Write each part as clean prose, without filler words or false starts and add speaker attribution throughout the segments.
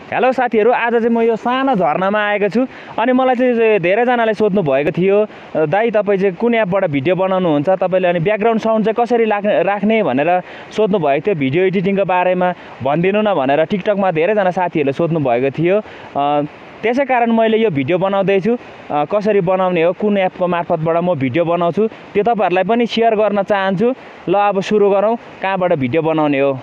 Speaker 1: Hello साथीहरु, आज चाहिँ म यो सानो झरनामा आएको छु अनि मलाई चाहिँ धेरैजनाले सोध्नु भएको थियो, दाइ तपाईँ चाहिँ कुन एपबाट भिडियो बनाउनुहुन्छ, तपाईले अनि ब्याकग्राउन्ड साउन्ड चाहिँ कसरी राख्ने भनेर सोध्नु भएको थियो। भिडियो एडिटिङको बारेमा भनिदिनु न भनेर टिकटकमा धेरैजना साथीहरुले सोध्नु भएको थियो। त्यसै कारण मैले यो भिडियो बनाउँदै छु। कसरी बनाउने हो, कुन एपको मार्फतबाट म भिडियो बनाउँछु त्यो तपाईहरुलाई पनि शेयर गर्न चाहन्छु। ल अब सुरु गरौँ, कहाँबाट भिडियो बनाउने हो।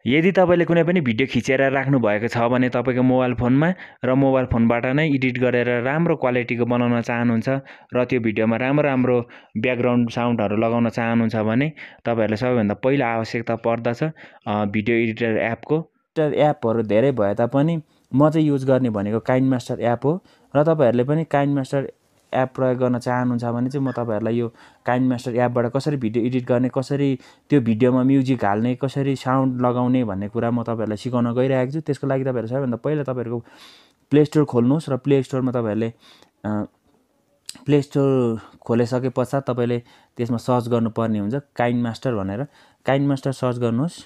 Speaker 1: यदि तपाईले कुनै पनि भिडियो खिचेर राख्नु भएको छ भने तपाईको मोबाइल फोनमा र मोबाइल फोनबाट नै एडिट गरेर राम्रो क्वालिटीको बनाउन चाहनुहुन्छ र त्यो भिडियोमा राम्रो ब्याकग्राउन्ड साउन्डहरु लगाउन चाहनुहुन्छ भने तपाईहरुले सबैभन्दा पहिला आवश्यकता पर्दछ भिडियो एडिटर एपको। एपहरु धेरै भए तापनि म चाहिँ युज गर्ने भनेको काइनमास्टर एप हो र तपाईहरुले पनि काइनमास्टर एप प्रयोग गर्न चाहनुहुन्छ भने चाहिँ म तपाईहरुलाई यो काइनमास्टर एपबाट कसरी भिडियो एडिट गर्ने, कसरी त्यो भिडियोमा म्युजिक हाल्ने, कसरी साउन्ड लगाउने भन्ने कुरा म तपाईहरुलाई सिकाउन गइरहेको छु। त्यसको लागि तपाईहरु सबैभन्दा पहिला तपाईहरुको प्ले स्टोर खोल्नुस् र प्ले स्टोरमा तपाईहरुले प्ले स्टोर खोलिसके पश्चात तपाईले त्यसमा सर्च गर्नुपर्ने हुन्छ काइनमास्टर भनेर। काइनमास्टर सर्च गर्नुस्।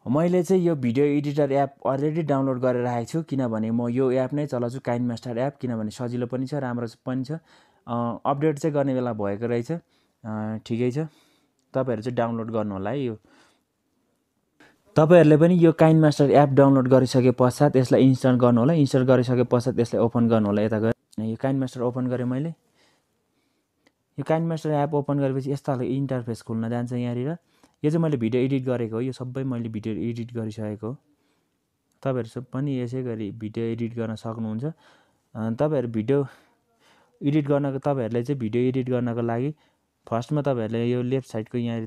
Speaker 1: मैले चाहिँ यो video editor app already download गरेर राखेको छु, किनभने म यो एप नै चलाउँछु काइनमास्टर एप, किनभने सजिलो पनि छ, राम्रो पनि छ। अपडेट चाहिँ गर्ने बेला भएको रहेछ, ठिकै छ। तपाईहरु चाहिँ डाउनलोड गर्नु होला है। यो तपाईहरुले पनि यो काइनमास्टर एप डाउनलोड गरिसके पश्चात यसलाई इन्स्टल गर्नु होला। इन्स्टल गरिसके पश्चात यसलाई ओपन गर्नु होला। यता गएर यो काइनमास्टर ओपन गरे मैले। यो काइनमास्टर एप ओपन गरेपछि यस्तो खालको इन्टरफेस खुल्न जान्छ यहाँनिर। यो चाहिँ मैले भिडियो एडिट गरेको हो, यो सबै मैले भिडियो एडिट गरिसकेको हो। तपाईहरु सब पनि यसै गरी भिडियो एडिट गर्न सक्नुहुन्छ। तपाईहरु भिडियो एडिट गर्नको तपाईहरुले चाहिँ भिडियो एडिट गर्नको लागि फर्स्टमा तपाईहरुले यो लेफ्ट साइडको यहाँ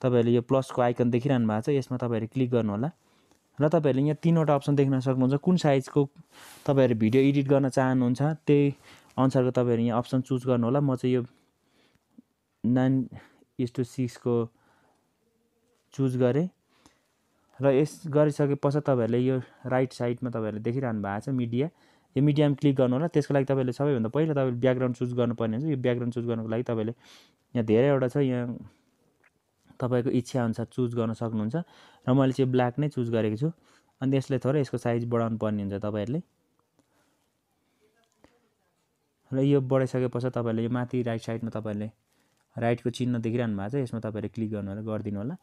Speaker 1: तपाईहरुले यो प्लसको आइकन देखिरहनु भएको छ, यसमा तपाईहरुले क्लिक गर्नु होला र तपाईहरुले यहाँ तीनवटा अप्सन देख्न सक्नुहुन्छ। कुन साइजको तपाईहरु भिडियो एडिट गर्न चाहनुहुन्छ त्यही अनुसारको तपाईहरु यहाँ अप्सन चुज गर्नु होला। म चाहिँ यो 9:6 को चुज गरे र यस गरिसके पश्चात तपाईहरुले यो राइट साइडमा तपाईहरुले देखिरहनु भएको छ मिडिया, यो मिडियामा क्लिक गर्नु होला। त्यसको लागि तपाईहरुले सबैभन्दा पहिला तपाईले ब्याकग्राउन्ड चुज गर्नुपर्ने हुन्छ। यो ब्याकग्राउन्ड चुज गर्नको लागि तपाईले यहाँ धेरैवटा छ, यहाँ तपाईको इच्छा अनुसार चुज गर्न सक्नुहुन्छ र मैले चाहिँ ब्ल्याक नै चुज गरेको छु। अनि यसले थोरै यसको साइज बढाउनु पर्ने हुन्छ तपाईहरुले। र यो बढाइसके पश्चात तपाईले यो माथि राइट साइडमा तपाईले राइटको चिन्ह देखिरहनु भएको छ, यसमा तपाईले क्लिक गर्नु होला, गरिदिनु होला।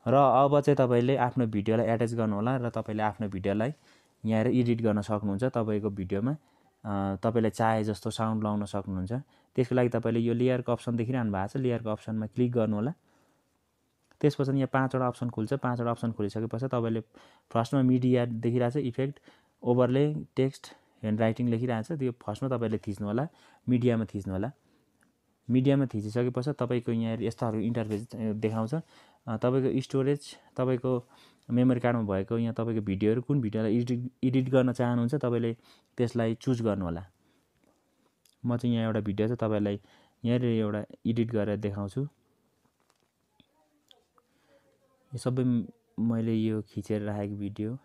Speaker 1: र अब चाहिँ तपाईले आफ्नो भिडियोलाई एट्याच गर्नु होला र तपाईले आफ्नो भिडियोलाई यहाँ एडिट गर्न सक्नुहुन्छ। तपाईको भिडियोमा तपाईले चाहे जस्तो साउन्ड लाउन सक्नुहुन्छ। त्यसको लागि तपाईले यो लेयरको अप्सन देखिरहनु भएको छ, लेयरको अप्सनमा क्लिक गर्नु होला। त्यसपछि यहाँ 5वटा अप्सन खुल्छ। 5वटा अप्सन खुलिसके पश्चात तपाईले फर्स्टमा media देखिरहेछ, effect, ओभरले, text, hand writing लेखिरहेछ, त्यो फर्स्टमा तपाईले थिच्नु होला, मिडियामा थिच्नु होला। मिडियामा थिचिसके पश्चात तपाईको यहाँ यस्तो खालको इन्टरफेस देखाउँछ। तपाईको स्टोरेज, तपाईको मेमोरी कार्डमा भएको यहाँ तपाईको भिडियोहरु कुन भिडियोलाई एडिट गर्न चाहनुहुन्छ तपाईले त्यसलाई चुज गर्नु होला। म चाहिँ यहाँ एउटा भिडियो छ, तपाईलाई यहाँ एउटा एडिट गरेर देखाउँछु। यो सबै मैले यो खिचेर राखेको भिडियो।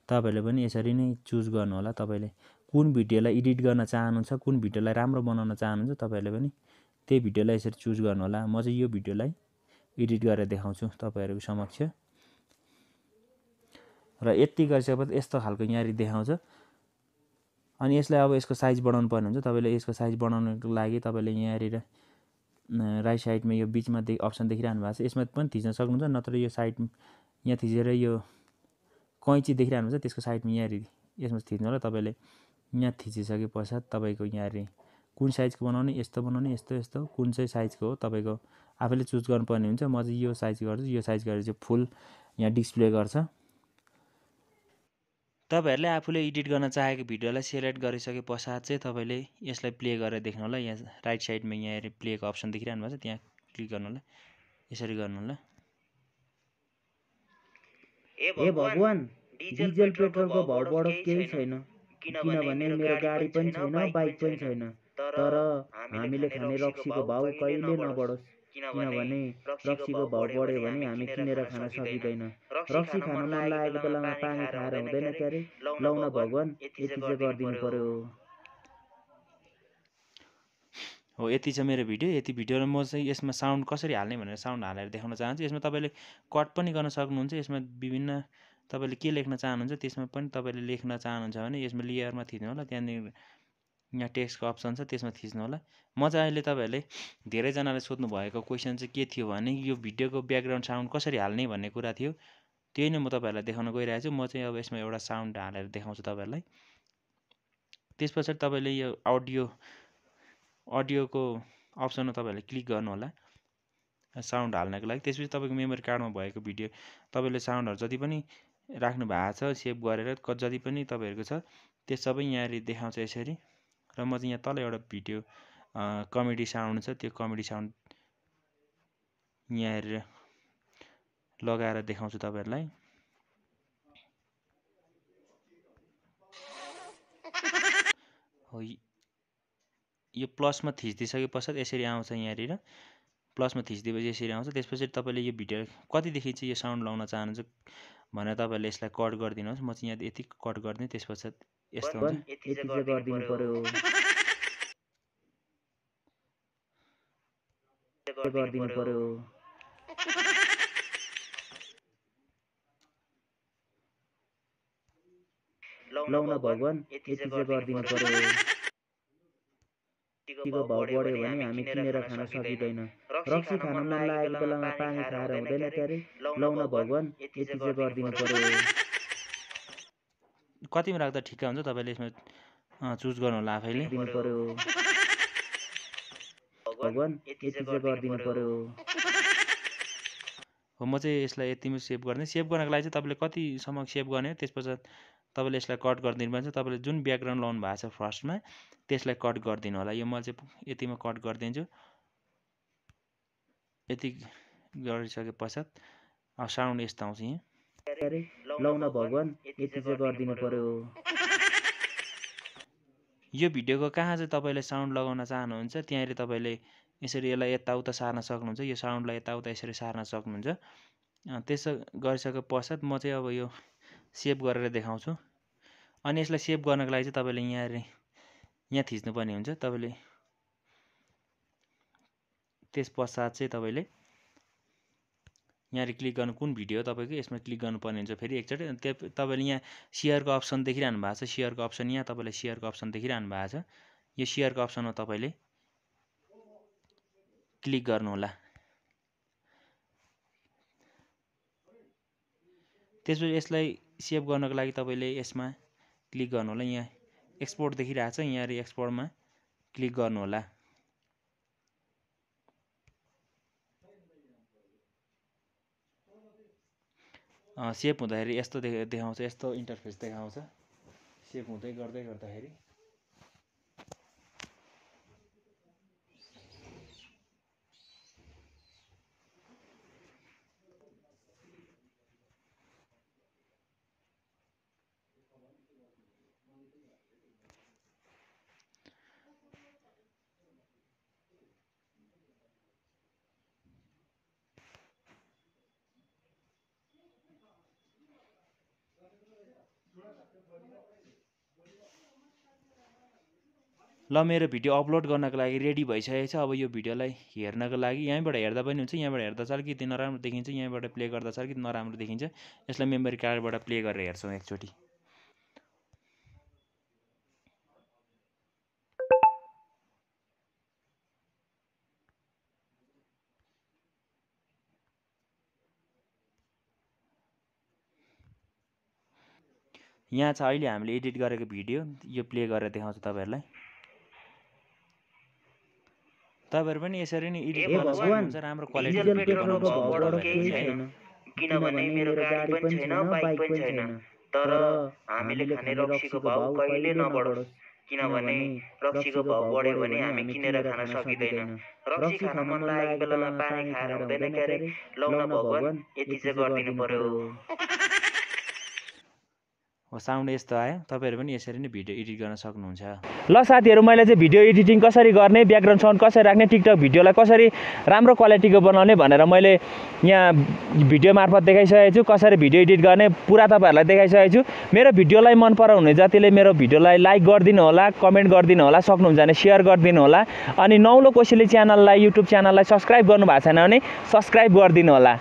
Speaker 1: तपाईले पनि यसरी नै चुज गर्नु होला। तपाईले कुन भिडियोलाई एडिट गर्न चाहनुहुन्छ, कुन भिडियोलाई राम्रो बनाउन चाहनुहुन्छ तपाईले पनि त्यही भिडियोलाई यसरी चुज गर्नु होला। म चाहिँ यो भिडियोलाई एडिट गरेर देखाउँछु तपाईहरुको समक्ष। र यति गरिसकेपछि यस्तो खालको यहाँ देखाउँछ। अनि यसलाई अब यसको साइज बढाउनु पर्ने हुन्छ। तपाईले यसको साइज बढाउनको लागि तपाईले यहाँ राइट साइडमा यो बीचमा अप्सन देखिरहनु भएको छ, यसमा पनि थिच्न सक्नुहुन्छ। नत्र यो साइड यहाँ थिचेर यो कैंची देखिरहनु हुन्छ, त्यसको साइडमा यहाँ यसमा थिच्नु होला। तपाईले यहाँ थिचिसके पश्चात तपाईको यहाँ कुन साइजको बनाउने, यस्तो बनाउने, यस्तो कुन चाहिँ साइजको हो तपाईको आफैले चुज गर्नुपर्ने हुन्छ। म चाहिँ यो साइज गर्छु। यो साइज गरेर चाहिँ फुल यहाँ डिस्प्ले गर्छ। तपाईहरुले आफूले एडिट गर्न चाहेको भिडियोलाई सिलेक्ट गरिसके पश्चात चाहिँ तपाईले यसलाई प्ले गरेर देख्नु होला। यहाँ राइट साइडमा यहाँ प्लेको अप्सन देखिरहनु भएको छ, त्यहाँ क्लिक गर्नु होला, यसरी गर्नु होला।
Speaker 2: ए भगवान, डिजल पेट्रोलको भाउ बढोस् केही छैन, किनभने मेरो गाडी पनि छैन, बाइक पनि छैन। तर हामीले खाने रक्सीको भाउ कहिले नबढोस्, किनभने रक्सीको भाउ बढ्यो भने हामी किनेर खान सकिँदैन। रक्सी खान मन लागेको बेलामा पानी खाएर हुँदैन क्यारे। लौन भगवान, यति चाहिँ गरिदिनु पर्यो।
Speaker 1: हो यति छ मेरो भिडियो। यति भिडियोमा म चाहिँ यसमा साउन्ड कसरी हाल्ने भनेर साउन्ड हालेर देखाउन चाहन्छु। यसमा तपाईँले कट पनि गर्न सक्नुहुन्छ। यसमा विभिन्न तपाईँले के लेख्न चाहनुहुन्छ त्यसमा पनि तपाईँले लेख्न चाहनुहुन्छ भने यसमा लेयरमा थिच्नु होला, त्यहाँनिर यहाँ टेक्स्टको अप्सन छ त्यसमा थिच्नु होला। म चाहिँ अहिले तपाईँहरूले धेरैजनाले सोध्नु भएको क्वेसन चाहिँ के थियो भने यो भिडियोको ब्याकग्राउन्ड साउन्ड कसरी हाल्ने भन्ने कुरा थियो। त्यही नै म तपाईँहरूलाई देखाउन गइरहेको छु। म चाहिँ अब यसमा एउटा साउन्ड हालेर देखाउँछु तपाईँहरूलाई। त्यस पछाडि तपाईँले यो अडियोको अप्सनमा तपाईँहरूले क्लिक गर्नु होला साउन्ड हाल्नको लागि। त्यसपछि तपाईँको मेमोरी कार्डमा भएको भिडियो तपाईँले साउन्डहरू जति पनि राख्नु भएको छ सेभ गरेर जति पनि तपाईँहरूको छ त्यो सबै यहाँनिर देखाउँछ यसरी। र म चाहिँ यहाँ तल एउटा भिडियो कमेडी साउन्ड छ त्यो कमेडी साउन्ड यहाँनिर लगाएर देखाउँछु तपाईँहरूलाई। हो यो प्लसमा थिचिदिइसके पश्चात यसरी आउँछ। यहाँनिर प्लसमा थिचिदिएपछि यसरी आउँछ। त्यसपछि तपाईँले यो भिडियो कतिदेखि चाहिँ यो साउन्ड लाउन चाहनुहुन्छ भनेर तपाईँहरूले यसलाई कट गरिदिनुहोस्। म चाहिँ यहाँ यति कट गरिदिएँ। त्यस पश्चात यस्तो हुन्छ।
Speaker 2: यति चाहिँ गरिदिनु पर्यो, गरिदिनु पर्यो। लौन भगवान यति चाहिँ गरिदिनु पर्यो। रक्सीको भाउ बढ्यो भने हामी किनेर खान सकिँदैन। रक्सी खान मन लागेको बेलामा पानी खाएर हुँदैन क्यारे। लौन भगवान यति चाहिँ गरिदिनु पर्यो।
Speaker 1: कतिमा राख्दा ठिक्क हुन्छ तपाईँले यसमा चुज गर्नु होला आफैले।
Speaker 2: दिनु पर्यो भगवान यति चाहिँ गरिदिनु पर्यो।
Speaker 1: हो म चाहिँ यसलाई यतिमै सेभ गर्ने। सेभ गर्नको लागि चाहिँ तपाईँले कतिसम्म सेभ गर्ने हो त्यस पश्चात तपाईँले यसलाई कट गरिदिनु पर्छ। तपाईँले जुन ब्याकग्राउन्ड लाउनु भएको छ फर्स्टमा त्यसलाई कट गरिदिनु होला। यो म चाहिँ यतिमा कट गरिदिन्छु। यति गरिसके पश्चात साउन्ड यस्तो आउँछ। यहाँ
Speaker 2: लौन भगवान यति चाहिँ गरिदिनु पर्यो।
Speaker 1: यो भिडियोको कहाँ चाहिँ तपाईँले साउन्ड लगाउन चाहनुहुन्छ त्यहाँनिर तपाईँले यसरी यसलाई यताउता सार्न सक्नुहुन्छ। यो साउन्डलाई यताउता यसरी सार्न सक्नुहुन्छ। त्यसो गरिसके पश्चात म चाहिँ अब यो सेभ गरेर देखाउँछु। अनि यसलाई सेभ गर्नको लागि चाहिँ तपाईँले यहाँ थिच्नुपर्ने हुन्छ। तपाईँले त्यस पश्चात चाहिँ तपाईँले यहाँ क्लिक गर्नु कुन भिडियो हो तपाईँको यसमा क्लिक गर्नुपर्ने हुन्छ फेरि एकचोटि। त्यो तपाईँले यहाँ सेयरको अप्सन देखिरहनु भएको छ। सेयरको अप्सन यहाँ तपाईँले सेयरको अप्सन देखिरहनु भएको छ। यो सेयरको अप्सनमा तपाईँले क्लिक गर्नु होला। त्यसपछि यसलाई सेभ गर्नको लागि तपाईँले यसमा क्लिक गर्नु होला। यहाँ एक्सपोर्ट देखिरहेको छ। यहाँ एक्सपोर्टमा क्लिक गर्नु होला। सेभ हुँदाखेरि यस्तो देखाउँछ, यस्तो इन्टरफेस देखाउँछ सेभ हुँदै गर्दाखेरि। ल मेरो भिडियो अपलोड गर्नको लागि रेडी भइसकेको छ। अब यो भिडियोलाई हेर्नको लागि यहीँबाट हेर्दा पनि हुन्छ। यहाँबाट हेर्दा चाहिँ अलिकति नराम्रो देखिन्छ, यहाँबाट प्ले गर्दा चाहिँ अलिकति नराम्रो देखिन्छ। यसलाई मेमोरी कार्डबाट प्ले गरेर हेर्छौँ एकचोटि। यहाँ छ अहिले हामीले एडिट गरेको भिडियो, यो प्ले गरेर देखाउँछु तपाईँहरूलाई। तपाईँहरू पनि यसरी नै एडिट गर्न सक्नुहुन्छ राम्रो क्वालिटी भिडियो बनाउन सक्नुहुन्छ।
Speaker 2: किनभने मेरो गाडी पनि छैन, बाइक पनि छैन। तर हामीले खाने रक्सीको भाउ कहिले नबढोस्। किनभने रक्सीको भाउ बढ्यो भने हामी किनेर खान सकिँदैन। रक्सी खान मन लागेको बेलामा पानी खाएर हुँदैन क्यारे। लौन भगवान यति चाहिँ गरिदिनु पर्यो।
Speaker 1: हो साउन्ड यस्तो आयो। तपाईँहरू पनि यसरी नै भिडियो एडिट गर्न सक्नुहुन्छ। ल साथीहरू, मैले चाहिँ भिडियो एडिटिङ कसरी गर्ने, ब्याकग्राउन्ड साउन्ड कसरी राख्ने, टिकटक भिडियोलाई कसरी राम्रो क्वालिटीको बनाउने भनेर मैले यहाँ भिडियो मार्फत देखाइसकेको छु। कसरी भिडियो एडिट गर्ने पुरा तपाईँहरूलाई देखाइसकेको छु। मेरो भिडियोलाई मन पराउने जतिले मेरो भिडियोलाई लाइक गरिदिनु होला, कमेन्ट गरिदिनु होला, सक्नुहुन्छ भने सेयर गरिदिनु होला। अनि नौलो कोसीले च्यानललाई, युट्युब च्यानललाई सब्सक्राइब गर्नु भएको छैन भने सब्सक्राइब गरिदिनु होला।